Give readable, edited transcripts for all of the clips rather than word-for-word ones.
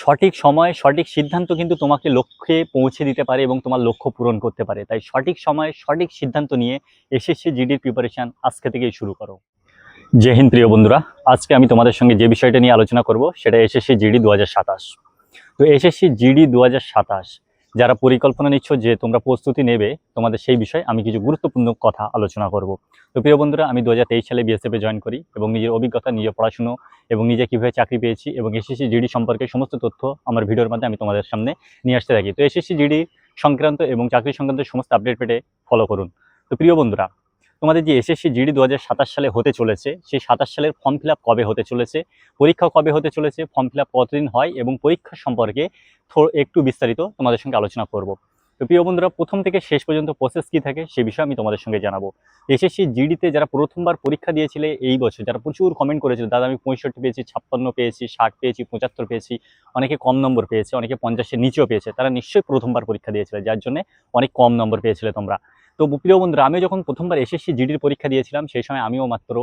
সঠিক সময়ে সঠিক সিদ্ধান্ত কিন্তু তোমাকে লক্ষ্যে পৌঁছে দিতে পারে এবং তোমার লক্ষ্য পূরণ করতে পারে। তাই সঠিক সময়ে সঠিক সিদ্ধান্ত নিয়ে এসএসসি জিডির প্রিপারেশন আজকে থেকেই শুরু করো। জয় হিন্দ প্রিয় বন্ধুরা, আজকে আমি তোমাদের সঙ্গে যে বিষয়টা নিয়ে আলোচনা করব সেটা এসএসসি জিডি 2027। তো এসএসসি জিডি 2027 যারা পরিকল্পনা নিচ্ছ যে তোমরা প্রস্তুতি নেবে, তোমাদের সেই বিষয়ে আমি কিছু গুরুত্বপূর্ণ কথা আলোচনা করব। তো প্রিয় বন্ধুরা, আমি 2023 সালে বিএসএফে জয়েন করি এবং নিজের অভিজ্ঞতা, নিজের পড়াশুনো এবং নিজে কীভাবে চাকরি পেয়েছি এবং এসএসসি জিডি সম্পর্কে সমস্ত তথ্য আমার ভিডিওর মাধ্যমে আমি তোমাদের সামনে নিয়ে আসতে থাকি। তো এসএসসি জিডি সংক্রান্ত এবং চাকরি সংক্রান্ত সমস্ত আপডেট পেতে ফলো করুন। তো প্রিয় বন্ধুরা, তোমাদের যে এসএসসি জিডি 2027 সালে হতে চলেছে, সেই 27 সালের ফর্ম ফিল আপ কবে হতে চলেছে, পরীক্ষা কবে হতে চলেছে, ফর্ম ফিল আপ কতদিন হয় এবং পরীক্ষা সম্পর্কে একটু বিস্তারিত তোমাদের সঙ্গে আলোচনা করব। তো প্রিয় বন্ধুরা, প্রথম থেকে শেষ পর্যন্ত প্রসেস কী থাকে সে বিষয়ে আমি তোমাদের সঙ্গে জানাবো। এসএসসি জিডিতে যারা প্রথমবার পরীক্ষা দিয়েছিলে এই বছর, যারা প্রচুর কমেন্ট করেছিল, দাদা আমি 65 পেয়েছি, 56 পেয়েছি, 60 পেয়েছি, 75 পেয়েছি, অনেকে কম নম্বর পেয়েছে, অনেকে 50-এর নিচেও পেয়েছে, তারা নিশ্চয়ই প্রথমবার পরীক্ষা দিয়েছিল, যার জন্য অনেক কম নম্বর পেয়েছিলে তোমরা। তো প্রিয় বন্ধুরা, আমি যখন প্রথমবার এসএসসি জিডির পরীক্ষা দিয়েছিলাম সেই সময় আমিও মাত্র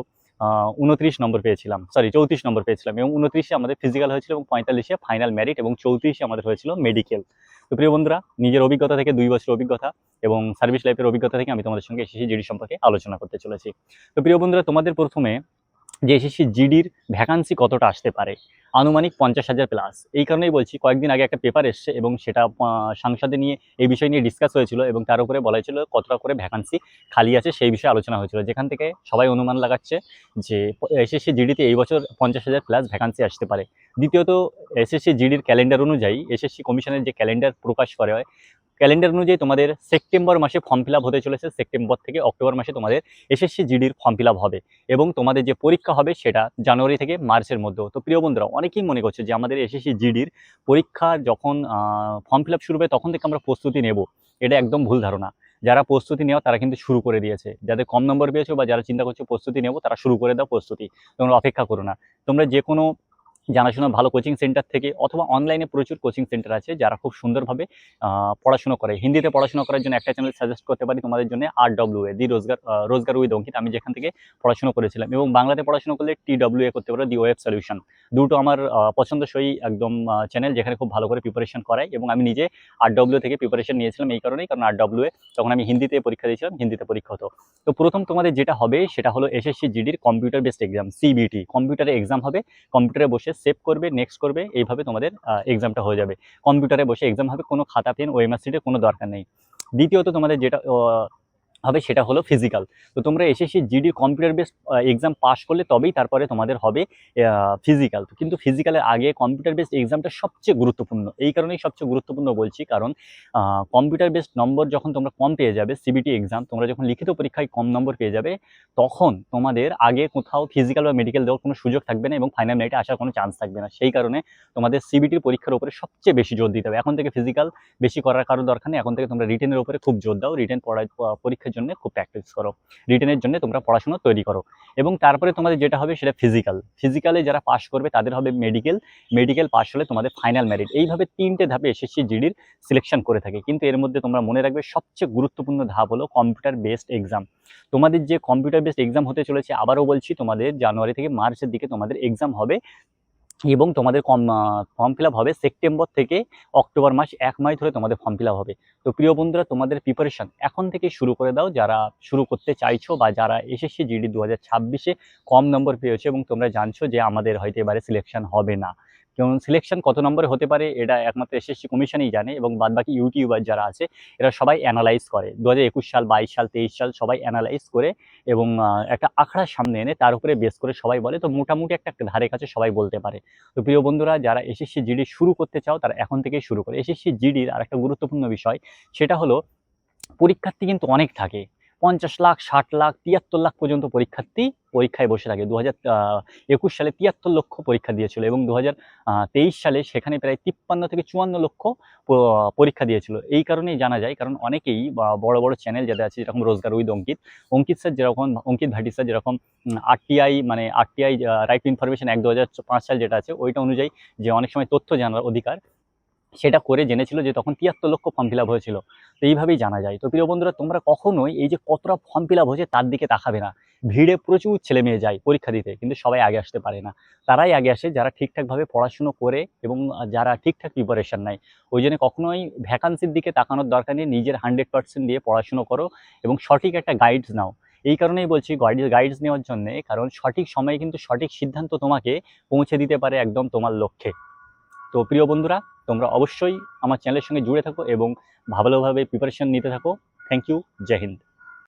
29 নম্বর পেয়েছিলাম, 34 নম্বর পেয়েছিলাম এবং 29-এ আমাদের ফিজিক্যাল হয়েছিল এবং 45-এ ফাইনাল মেরিট এবং 34-এ আমাদের হয়েছিল মেডিকেল। তো প্রিয় বন্ধুরা, নিজের অভিজ্ঞতা থেকে 2 বছরের অভিজ্ঞতা এবং সার্ভিস লাইফের অভিজ্ঞতা থেকে আমি তোমাদের সঙ্গে এসএসসি জিডি সম্পর্কে আলোচনা করতে চলেছি। তো প্রিয় বন্ধুরা, তোমাদের প্রথমে যে এসএসসি জিডির ভ্যাকান্সি কতটা আসতে পারে, আনুমানিক 50,000 প্লাস। এই কারণেই বলছি, কয়েকদিন আগে একটা পেপার এসছে এবং সেটা সংসদে নিয়ে এই বিষয় নিয়ে ডিসকাস হয়েছিল এবং তার উপরে বলা হয়েছিল কতটা করে ভ্যাকান্সি খালি আছে সেই বিষয়ে আলোচনা হয়েছিল, যেখান থেকে সবাই অনুমান লাগাচ্ছে যে এসএসসি জিডিতে এই বছর 50,000 প্লাস ভ্যাকান্সি আসতে পারে। দ্বিতীয়ত, এসএসসি জিডির ক্যালেন্ডার অনুযায়ী, এসএসসি কমিশনের যে ক্যালেন্ডার প্রকাশ করা হয়, ক্যালেন্ডার অনুযায়ী তোমাদের সেপ্টেম্বর মাসে ফর্ম ফিল আপ হতে চলেছে। সেপ্টেম্বর থেকে অক্টোবর মাসে তোমাদের এসএসসি জিডির ফর্ম ফিল আপ হবে এবং তোমাদের যে পরীক্ষা হবে সেটা জানুয়ারি থেকে মার্চের মধ্যে। তো প্রিয় বন্ধুরা, অনেকেই মনে করছে যে আমাদের এসএসসি জিডির পরীক্ষা যখন ফর্ম ফিল আপ শুরু হবে তখন থেকে আমরা প্রস্তুতি নেব। এটা একদম ভুল ধারণা। যারা প্রস্তুতি নেওয়া তারা কিন্তু শুরু করে দিয়েছে। যাদের কম নম্বর পেয়েছো বা যারা চিন্তা করছো প্রস্তুতি নেব, তারা শুরু করে দাও প্রস্তুতি। তোমরা অপেক্ষা করো না। তোমরা যে কোনো জানাশোনা ভালো কোচিং সেন্টার থেকে অথবা অনলাইনে প্রচুর কোচিং সেন্টার আছে যারা খুব সুন্দরভাবে পড়াশোনা করে। হিন্দিতে পড়াশোনা করার জন্য একটা চ্যানেল সাজেস্ট করতে পারি তোমাদের জন্য, RWA, দি রোজগার উইথ অঙ্কিত, আমি যেখান থেকে পড়াশোনা করেছিলাম। এবং বাংলাতে পড়াশোনা করলে TWA করতে পারো, দি ওয়েব সলিউশন। দুটো আমার পছন্দসই একদম চ্যানেল, যেখানে খুব ভালো করে প্রিপারেশন করায় এবং আমি নিজে RWA থেকে প্রিপারেশন নিয়েছিলাম এই কারণেই, কারণ RWA তখন আমি হিন্দিতে পরীক্ষা দিয়েছিলাম, হিন্দিতে পরীক্ষা হতো। তো প্রথম তোমাদের যেটা হবে সেটা হলো এসএসসি জিডির কম্পিউটার বেসড এক্সাম, CBT। কম্পিউটারে এক্সাম হবে, কম্পিউটারে বসে সেভ করবে, নেক্সট করবে, এইভাবে তোমাদের এক্সামটা হয়ে যাবে। কম্পিউটারে বসে এক্সাম হবে, কোনো খাতা পেন ওএমআর শিটের কোনো দরকার নেই। দ্বিতীয়ত, তোমাদের যেটা হবে সেটা হলো ফিজিক্যাল। তো তোমরা SSC GD computer based exam pass করলে তবেই তারপরে তোমাদের হবে ফিজিক্যাল। তো কিন্তু ফিজিক্যালের আগে কম্পিউটার বেসড এক্সামটা সবচেয়ে গুরুত্বপূর্ণ। এই কারণেই সবচেয়ে গুরুত্বপূর্ণ বলছি, কারণ কম্পিউটার বেসড নম্বর যখন তোমরা কম পেয়ে যাবে, সিবিটি এক্সাম তোমরা যখন লিখিত পরীক্ষায় কম নম্বর পেয়ে যাবে, তখন তোমাদের আগে কোথাও ফিজিক্যাল বা মেডিকেল দেওয়ার কোনো সুযোগ থাকবে না এবং ফাইনাল মেরিটে আসার কোনো চান্স থাকবে না। সেই কারণে তোমাদের সিবিটির পরীক্ষার উপরে সবচেয়ে বেশি জোর দিতে হবে। এখন থেকে ফিজিক্যাল বেশি করার কারো দরকার নেই, এখন থেকে তোমরা রিটেনের উপরে খুব জোর দাও, রিটেন পরীক্ষার জন্য খুব প্র্যাকটিস করো, রিটেনের জন্য তোমরা পড়াশোনা তৈরি করো। এবং তারপরে তোমাদের যেটা হবে সেটা ফিজিক্যালে যারা পাস করবে তাদের হবে মেডিকেল পাস হলে তোমাদের ফাইনাল মেরিট। এইভাবে 3টে ধাপে এসএসসি জিডির সিলেকশন করে থাকে। কিন্তু এর মধ্যে তোমরা মনে রাখবে সবচেয়ে গুরুত্বপূর্ণ ধাপ হলো কম্পিউটার বেসড এক্সাম। তোমাদের যে কম্পিউটার বেসড এক্সাম হতে চলেছে, আবারও বলছি, তোমাদের জানুয়ারি থেকে মার্চের দিকে তোমাদের এক্সাম হবে এবং তোমাদের ফর্ম ফিল আপ হবে সেপ্টেম্বর থেকে অক্টোবর মাস, 1 মাস ধরে তোমাদের ফর্ম ফিল আপ হবে। তো প্রিয় বন্ধুরা, তোমাদের প্রিপারেশন এখন থেকে শুরু করে দাও, যারা শুরু করতে চাইছো বা যারা এসএসসি জিডি 2026-এ কম নম্বর পেয়েছো এবং তোমরা জানছো যে আমাদের হয়তো এবারে সিলেকশন হবে না। কারণ সিলেকশন কত নম্বরে হতে পারে এটা একমাত্র এসএসসি কমিশনই জানে এবং বাদবাকি ইউটিউবার যারা আছে এরা সবাই অ্যানালাইজ করে। 2021 সাল, 22 সাল, 23 সাল সবাই অ্যানালাইজ করে এবং একটা আখড়ার সামনে এনে তার উপরে বেস করে সবাই বলে। তো মোটামুটি একটা ধারে কাছে সবাই বলতে পারে। তো প্রিয় বন্ধুরা, যারা এসএসসি জিডি শুরু করতে চাও তারা এখন থেকেই শুরু করে। এসএসসি জিডির আর একটা গুরুত্বপূর্ণ বিষয় সেটা হলো পরীক্ষার্থী কিন্তু অনেক থাকে, 50 লাখ, 60 লাখ, 73 লাখ পর্যন্ত পরীক্ষার্থী পরীক্ষায় বসে থাকে। 2021 সালে 73 লক্ষ পরীক্ষা দিয়েছিল এবং 2023 সালে সেখানে প্রায় 53 থেকে 54 লক্ষ পরীক্ষা দিয়েছিল। এই কারণেই জানা যায়, কারণ অনেকেই বড় বড় চ্যানেল যাদের আছে, যেরকম রোজগার উইথ অঙ্কিত স্যার যেরকম, অঙ্কিত ভাটি স্যার যেরকম RTI right two information act 2005 সাল যেটা আছে ওইটা অনুযায়ী, যে অনেক সময় তথ্য জানার অধিকার, সেটা করে জেনেছিল যে তখন 73 লক্ষ ফর্ম ফিল আপ হয়েছিল। তো এইভাবেই জানা যায়। তো প্রিয় বন্ধুরা, তোমরা কখনোই এই যে কতটা ফর্ম ফিল আপ হয়েছে তার দিকে তাকাবে না। ভিড়ে প্রচুর ছেলে মেয়ে যায় পরীক্ষা দিতে, কিন্তু সবাই আগে আসতে পারে না। তারাই আগে আসে যারা ঠিকঠাকভাবে পড়াশুনো করে এবং যারা ঠিকঠাক প্রিপারেশন নেয়। ওই জন্য কখনোই ভ্যাকান্সির দিকে তাকানোর দরকার নেই, নিজের 100% দিয়ে পড়াশুনো করো এবং সঠিক একটা গাইডস নাও। এই কারণেই বলছি গাইডস নেওয়ার জন্যে, কারণ সঠিক সময়ে কিন্তু সঠিক সিদ্ধান্ত তোমাকে পৌঁছে দিতে পারে একদম তোমার লক্ষ্যে। তো প্রিয় বন্ধুরা, তোমরা অবশ্যই আমার চ্যানেলের সঙ্গে জুড়ে থাকো এবং ভালোভাবে প্রিপারেশন নিতে থাকো। Thank you. জয় হিন্দ।